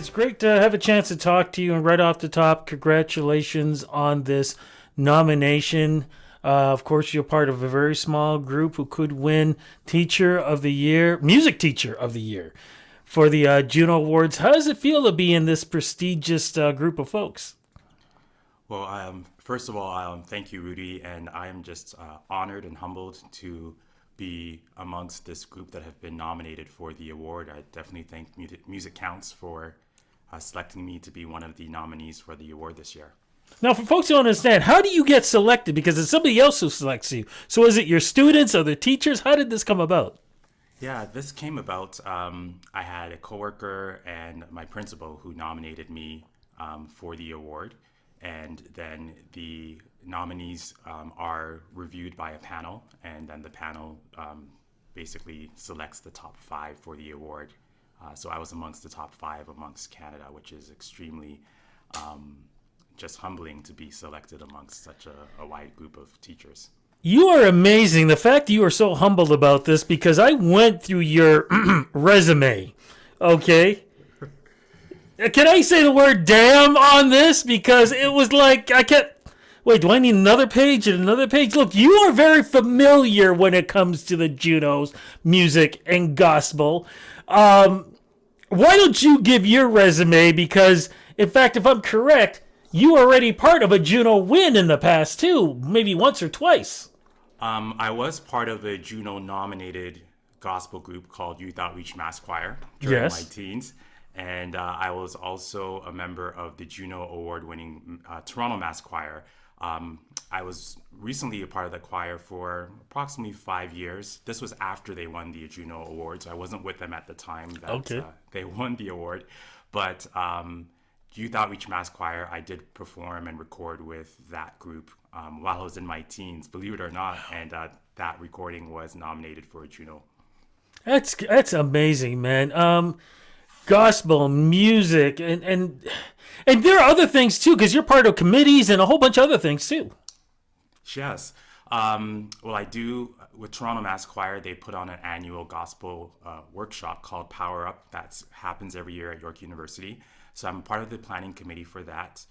It's great to have a chance to talk to you. And right off the top, congratulations on this nomination. Of course, you're part of a very small group who could win Teacher of the Year, Music Teacher of the Year for the Juno Awards. How does it feel to be in this prestigious group of folks? Well, first of all, thank you, Rudy, and I am just honored and humbled to be amongst this group that have been nominated for the award. I definitely thank MusiCounts for selecting me to be one of the nominees for the award this year. Now, for folks who don't understand, how do you get selected? Because it's somebody else who selects you. So is it your students, other teachers? How did this come about? Yeah, this came about. I had a coworker and my principal who nominated me for the award. And then the nominees are reviewed by a panel, and then the panel basically selects the top 5 for the award. So I was amongst the top 5 amongst Canada, which is extremely just humbling to be selected amongst such a wide group of teachers. You are amazing. The fact that you are so humbled about this, because I went through your resume, okay? Can I say the word damn on this? Because it was like, I kept, wait, do I need another page and another page? Look, you are very familiar when it comes to the Junos, music, and gospel. Why don't you give your resume? Because, in fact, if I'm correct, you are already part of a Juno win in the past, too. Maybe once or twice. I was part of a Juno-nominated gospel group called Youth Outreach Mass Choir during my teens. And I was also a member of the Juno Award-winning Toronto Mass Choir. I was recently a part of the choir for approximately 5 years. This was after they won the Juno Award, so I wasn't with them at the time that they won the award. But Youth Outreach Mass Choir, I did perform and record with that group while I was in my teens, believe it or not. And that recording was nominated for a Juno. That's amazing, man. Gospel music and there are other things too, because you're part of committees and a whole bunch of other things too. Yes. Well, I do with Toronto Mass Choir. They put on an annual gospel workshop called Power Up. That happens every year at York University. So I'm part of the planning committee for that.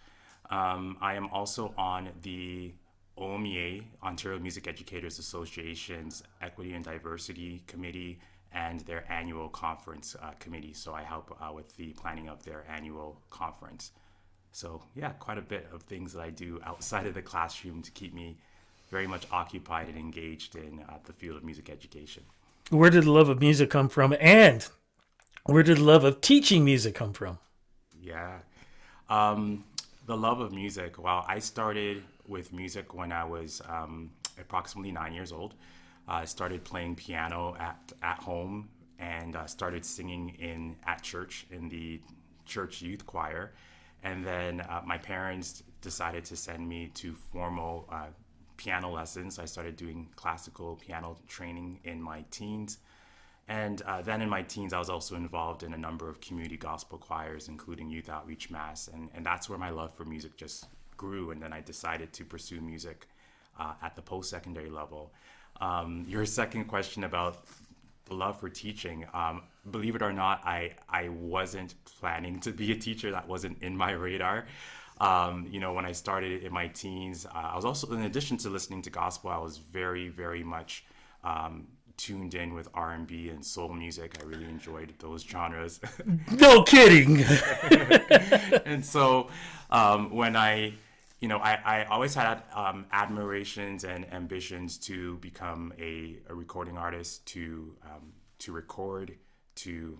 I am also on the OMEA, Ontario Music Educators Association's Equity and Diversity Committee, and their annual conference committee. So I help with the planning of their annual conference. So yeah, quite a bit of things that I do outside of the classroom to keep me very much occupied and engaged in the field of music education. Where did the love of music come from? And where did the love of teaching music come from? Yeah. The love of music. Well, I started with music when I was approximately 9 years old. I started playing piano at home and started singing at church in the church youth choir. And then my parents decided to send me to formal piano lessons. I started doing classical piano training in my teens. And then in my teens, I was also involved in a number of community gospel choirs, including Youth Outreach Mass. And that's where my love for music just grew. And then I decided to pursue music at the post-secondary level. Your second question about the love for teaching, believe it or not, I wasn't planning to be a teacher. That wasn't in my radar. When I started in my teens, I was also, in addition to listening to gospel, I was very, very much tuned in with R&B and soul music. I really enjoyed those genres. No kidding. And so when I always had admirations and ambitions to become a recording artist, to record, to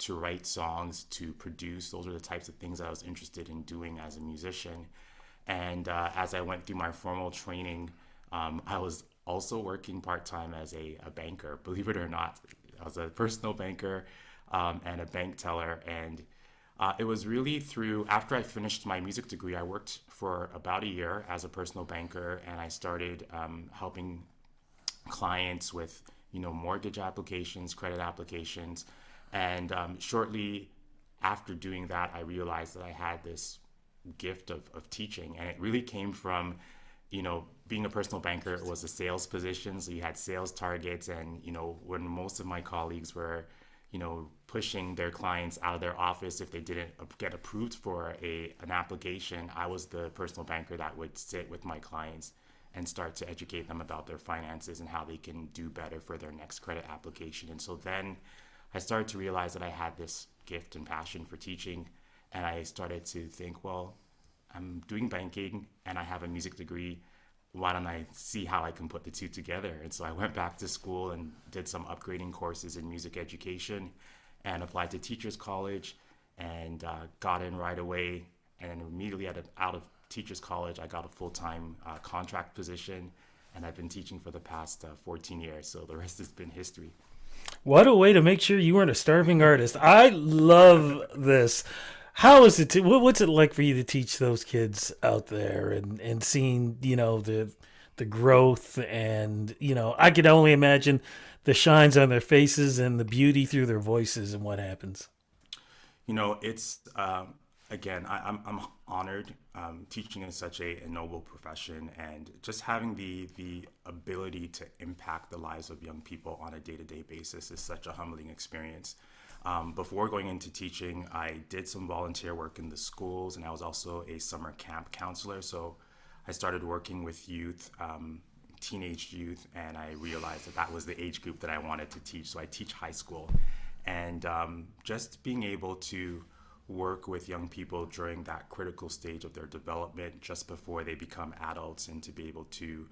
write songs, to produce. Those are the types of things that I was interested in doing as a musician. And as I went through my formal training, I was also working part-time as a banker. Believe it or not, I was a personal banker and a bank teller. And it was really after I finished my music degree, I worked for about a year as a personal banker, and I started helping clients with, mortgage applications, credit applications. And shortly after doing that, I realized that I had this gift of teaching, and it really came from, being a personal banker. It was a sales position, so you had sales targets, and when most of my colleagues were pushing their clients out of their office if they didn't get approved for an application. I was the personal banker that would sit with my clients and start to educate them about their finances and how they can do better for their next credit application. And so then I started to realize that I had this gift and passion for teaching, and I started to think, well, I'm doing banking and I have a music degree. Why don't I see how I can put the two together? And so I went back to school and did some upgrading courses in music education and applied to Teachers College and got in right away. And immediately out of Teachers College, I got a full-time contract position, and I've been teaching for the past 14 years. So the rest has been history. What a way to make sure you weren't a starving artist. I love this. How is it? What's it like for you to teach those kids out there and seeing, the growth and, I could only imagine the shines on their faces and the beauty through their voices and what happens. It's, again, I'm honored. Teaching is such a noble profession, and just having the ability to impact the lives of young people on a day-to-day basis is such a humbling experience. Before going into teaching, I did some volunteer work in the schools, and I was also a summer camp counselor. So I started working with youth, teenage youth, and I realized that was the age group that I wanted to teach. So I teach high school, and just being able to work with young people during that critical stage of their development, just before they become adults, and to be able to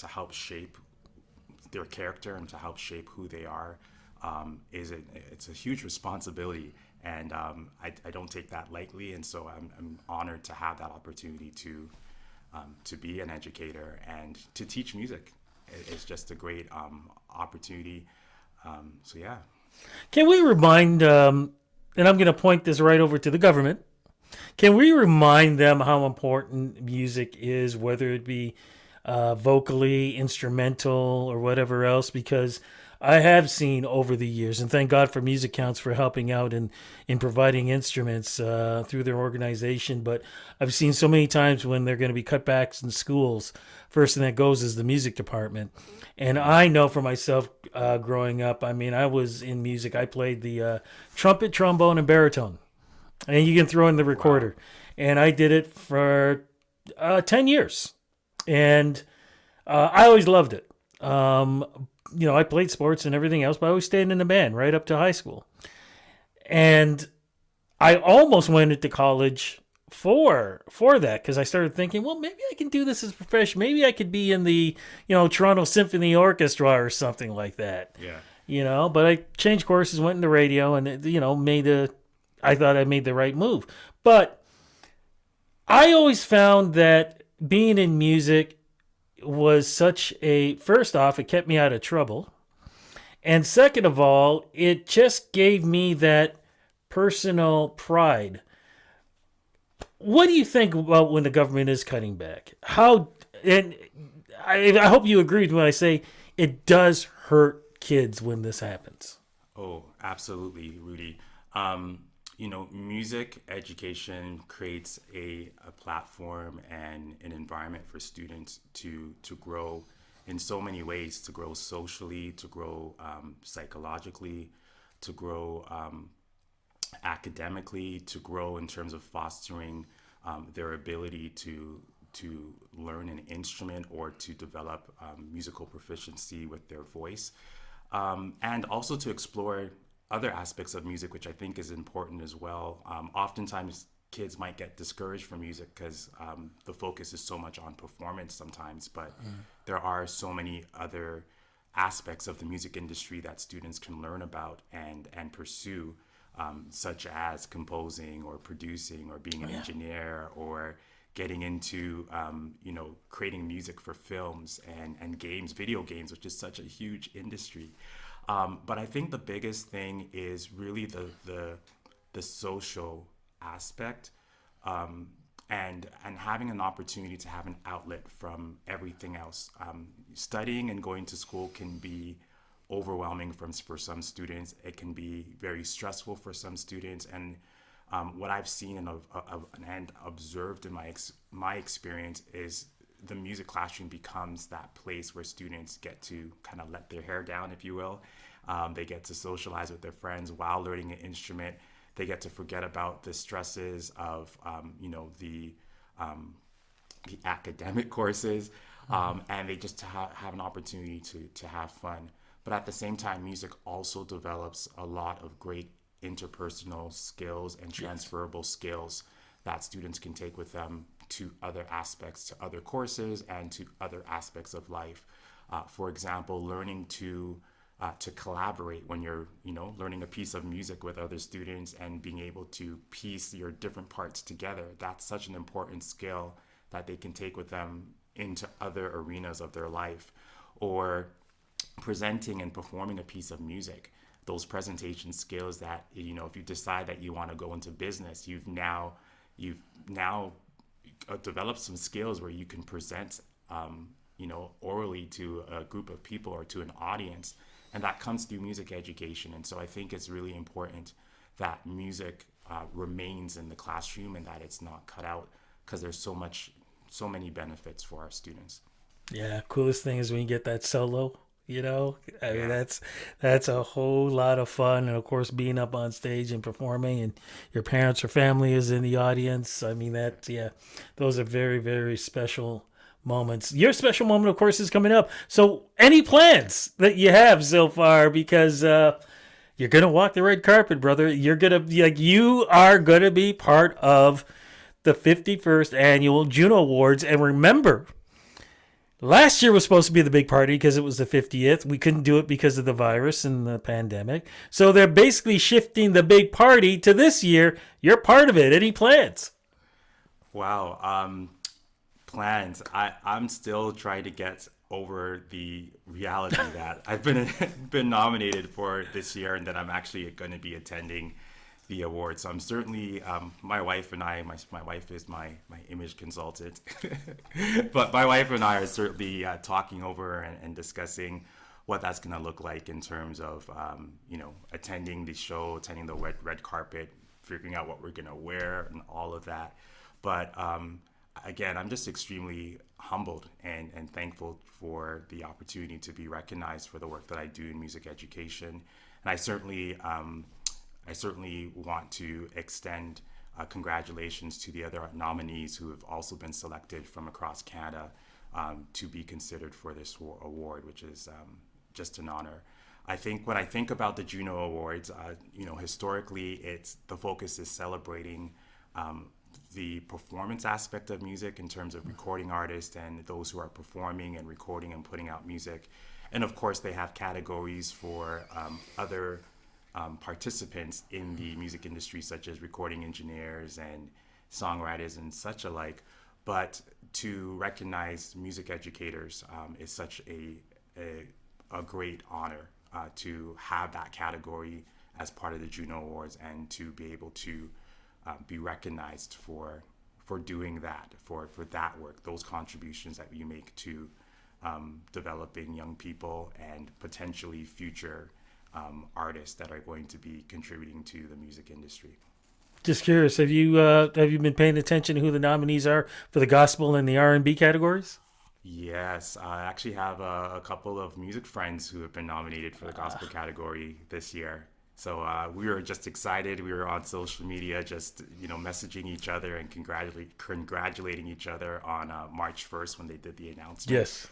help shape their character and to help shape who they are. It's a huge responsibility, and I don't take that lightly, and so I'm honored to have that opportunity to be an educator and to teach music. It's just a great opportunity. So yeah. Can we remind, and I'm going to point this right over to the government, can we remind them how important music is, whether it be vocally, instrumental, or whatever else? Because I have seen over the years, and thank God for MusiCounts for helping out in providing instruments through their organization, but I've seen so many times when they're going to be cutbacks in schools, first thing that goes is the music department. And I know for myself, growing up, I was in music. I played the trumpet, trombone, and baritone. And you can throw in the recorder. Wow. And I did it for 10 years. And I always loved it. I played sports and everything else, but I always stayed in the band right up to high school. And I almost went into college for that, because I started thinking, well, maybe I can do this as a profession. Maybe I could be in the, Toronto Symphony Orchestra or something like that. Yeah. But I changed courses, went into radio, and, I thought I made the right move. But I always found that being in music was first off, it kept me out of trouble. And second of all, it just gave me that personal pride. What do you think about when the government is cutting back? And I hope you agree with me when I say it does hurt kids when this happens. Oh, absolutely, Rudy. Music education creates a platform and an environment for students to grow in so many ways, to grow socially, to grow psychologically, to grow academically, to grow in terms of fostering their ability to learn an instrument or to develop musical proficiency with their voice, and also to explore other aspects of music, which I think is important as well. Oftentimes, kids might get discouraged from music because the focus is so much on performance sometimes, but there are so many other aspects of the music industry that students can learn about and pursue, such as composing or producing or being an engineer or getting into, creating music for films and games, video games, which is such a huge industry. But I think the biggest thing is really the social aspect, and having an opportunity to have an outlet from everything else. Studying and going to school can be overwhelming for some students. It can be very stressful for some students, and what I've seen and observed in my experience is the music classroom becomes that place where students get to kind of let their hair down, if you will, They get to socialize with their friends while learning an instrument. They get to forget about the stresses of, the academic courses, and they just have an opportunity to have fun. But at the same time, music also develops a lot of great interpersonal skills and transferable skills that students can take with them to other aspects, to other courses, and to other aspects of life. For example, learning to collaborate when you're, learning a piece of music with other students and being able to piece your different parts together. That's such an important skill that they can take with them into other arenas of their life. Or presenting and performing a piece of music. Those presentation skills that, if you decide that you want to go into business, you've now developed some skills where you can present, orally to a group of people or to an audience. And that comes through music education. And so I think it's really important that music remains in the classroom and that it's not cut out, because there's so many benefits for our students. Yeah, coolest thing is when you get that solo. I mean, that's a whole lot of fun. And of course, being up on stage and performing, and your parents or family is in the audience. I mean, those are very, very special moments. Your special moment, of course, is coming up. So any plans that you have so far? Because you're going to walk the red carpet, brother. You are going to be part of the 51st annual Juno Awards. And remember, last year was supposed to be the big party because it was the 50th. We couldn't do it because of the virus and the pandemic. So they're basically shifting the big party to this year. You're part of it. Any plans? Wow. Plans. I'm still trying to get over the reality that I've been nominated for this year and that I'm actually going to be attending the award. So I'm certainly, my wife and I, my wife is my image consultant, but my wife and I are certainly talking over and discussing what that's going to look like in terms of, attending the show, attending the red carpet, figuring out what we're going to wear and all of that. But again, I'm just extremely humbled and thankful for the opportunity to be recognized for the work that I do in music education. And I certainly want to extend congratulations to the other nominees who have also been selected from across Canada to be considered for this award, which is just an honor. I think when I think about the Juno Awards, historically, the focus is celebrating the performance aspect of music in terms of recording artists and those who are performing and recording and putting out music. And of course, they have categories for other participants in the music industry, such as recording engineers and songwriters and such alike. But to recognize music educators is such a great honor to have that category as part of the Juno Awards and to be able to be recognized for doing that, for that work, those contributions that you make to developing young people and potentially future artists that are going to be contributing to the music industry. Just curious, have you been paying attention to who the nominees are for the gospel and the R&B categories? Yes, I actually have a couple of music friends who have been nominated for the gospel category this year. So we were just excited. We were on social media just, messaging each other and congratulating each other on March 1st when they did the announcement. Yes.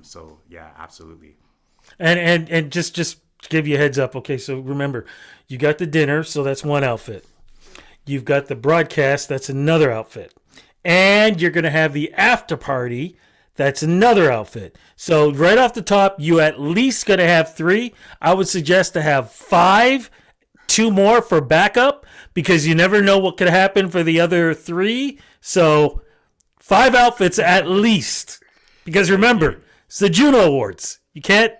So, yeah, absolutely. And just to give you a heads up, okay, so remember, you got the dinner, so that's one outfit. You've got the broadcast, that's another outfit. And you're going to have the after party, that's another outfit. So right off the top, you at least going to have 3. I would suggest to have 5, 2 more for backup, because you never know what could happen for the other 3. So 5 outfits at least. Because remember, it's the Juno Awards. You can't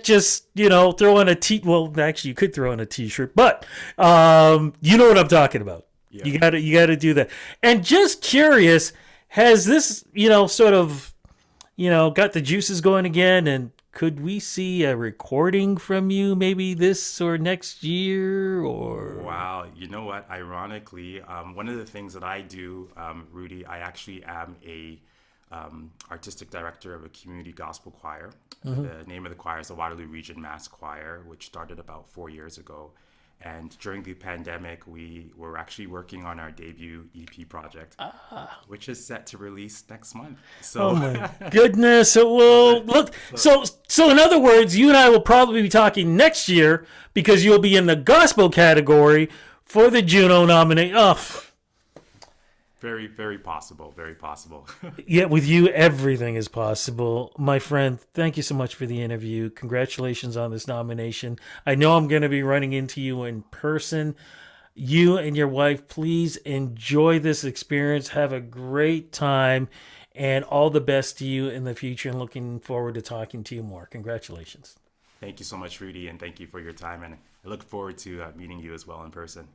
just, throw on well, actually you could throw on a t-shirt, but you know what I'm talking about. Yeah. You got to do that. And just curious, has this, sort of, got the juices going again? And could we see a recording from you maybe this or next year? Or wow, you know what? Ironically, one of the things that I do, Rudy, I actually am a artistic director of a community gospel choir. The name of the choir is the Waterloo Region Mass Choir, which started about 4 years ago. And during the pandemic, we were actually working on our debut EP project, which is set to release next month. So, oh my goodness! Well, look. So in other words, you and I will probably be talking next year because you'll be in the gospel category for the Juno nomination. Oh. Very, very possible. Very possible. Yeah, with you, everything is possible. My friend, thank you so much for the interview. Congratulations on this nomination. I know I'm going to be running into you in person. You and your wife, please enjoy this experience. Have a great time, and all the best to you in the future, and looking forward to talking to you more. Congratulations. Thank you so much, Rudy, and thank you for your time. And I look forward to meeting you as well in person.